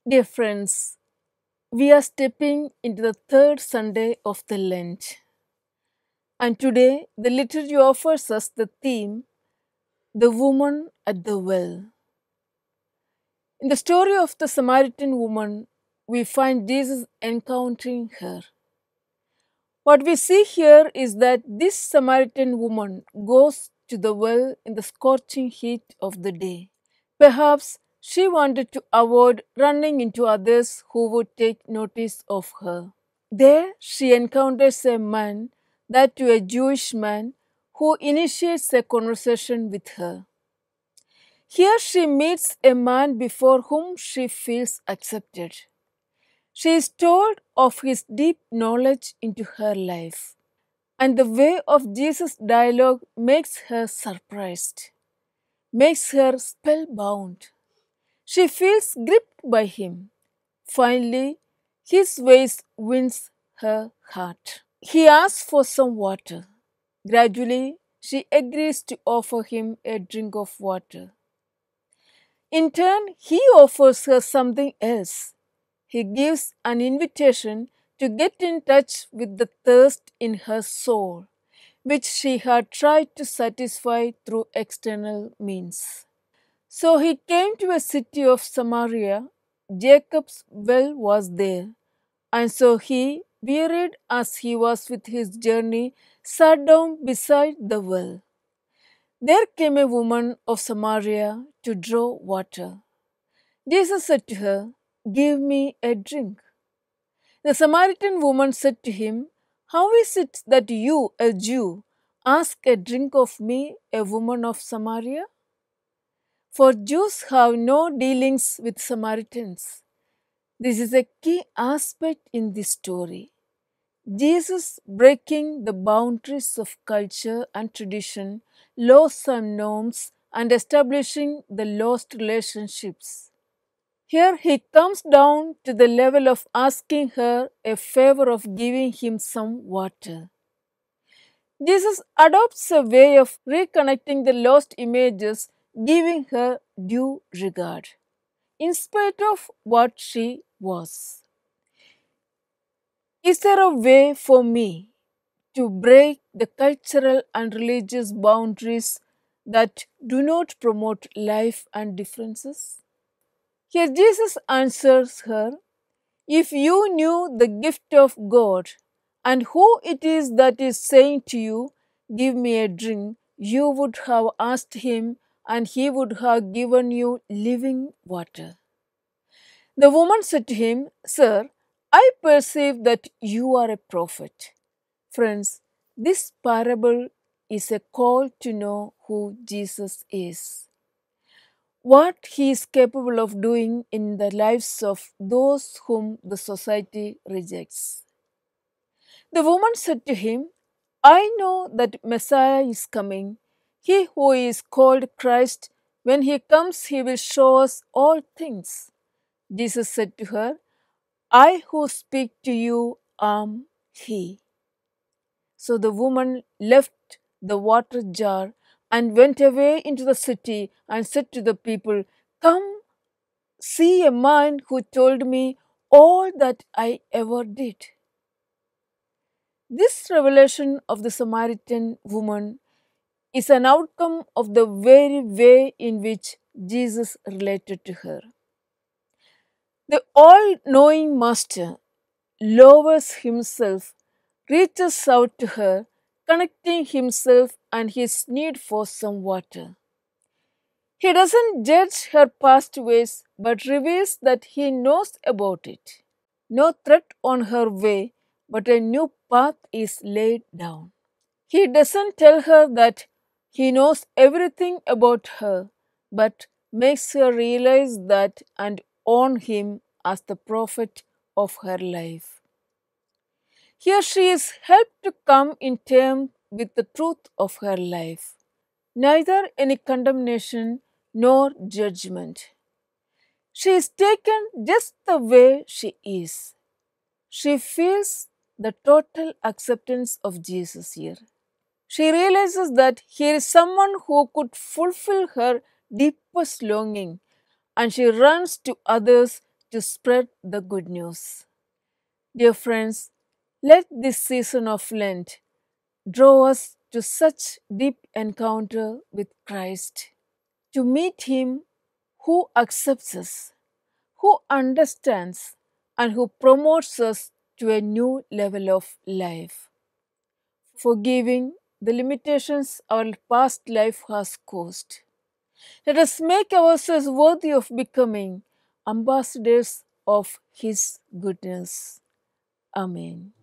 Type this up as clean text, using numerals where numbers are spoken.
Dear friends, we are stepping into the third Sunday of the Lent. And today the liturgy offers us the theme, the woman at the well. In the story of the Samaritan woman, we find Jesus encountering her. What we see here is that this Samaritan woman goes to the well in the scorching heat of the day. Perhaps she wanted to avoid running into others who would take notice of her. There she encounters a man, that too a Jewish man, who initiates a conversation with her. Here she meets a man before whom she feels accepted. She is told of his deep knowledge into her life, and the way of Jesus' dialogue makes her surprised, makes her spellbound. She feels gripped by him. Finally, his ways wins her heart. He asks for some water. Gradually, she agrees to offer him a drink of water. In turn, he offers her something else. He gives an invitation to get in touch with the thirst in her soul, which she had tried to satisfy through external means. So he came to a city of Samaria. Jacob's well was there, and so he, wearied as he was with his journey, sat down beside the well. There came a woman of Samaria to draw water. Jesus said to her, "Give me a drink." The Samaritan woman said to him, "How is it that you, a Jew, ask a drink of me, a woman of Samaria?" For Jews have no dealings with Samaritans. This is a key aspect in this story. Jesus breaking the boundaries of culture and tradition, laws and norms, and establishing the lost relationships. Here he comes down to the level of asking her a favor of giving him some water. Jesus adopts a way of reconnecting the lost images, giving her due regard, in spite of what she was. Is there a way for me to break the cultural and religious boundaries that do not promote life and differences? Here Jesus answers her, "If you knew the gift of God and who it is that is saying to you, 'Give me a drink,' you would have asked him and he would have given you living water." The woman said to him, "Sir, I perceive that you are a prophet." Friends, this parable is a call to know who Jesus is, what he is capable of doing in the lives of those whom the society rejects. The woman said to him, "I know that Messiah is coming, he who is called Christ. When he comes, he will show us all things." Jesus said to her, "I who speak to you am he." So the woman left the water jar and went away into the city and said to the people, "Come, see a man who told me all that I ever did." This revelation of the Samaritan woman is an outcome of the very way in which Jesus related to her. The all-knowing Master lowers himself, reaches out to her, connecting himself and his need for some water. He doesn't judge her past ways but reveals that he knows about it. No threat on her way, but a new path is laid down. He doesn't tell her that he knows everything about her, but makes her realize that and own him as the prophet of her life. Here she is helped to come in terms with the truth of her life. Neither any condemnation nor judgment. She is taken just the way she is. She feels the total acceptance of Jesus here. She realizes that here is someone who could fulfill her deepest longing, and she runs to others to spread the good news. Dear friends, let this season of Lent draw us to such deep encounter with Christ, to meet Him who accepts us, who understands, and who promotes us to a new level of life, forgiving the limitations our past life has caused. Let us make ourselves worthy of becoming ambassadors of His goodness. Amen.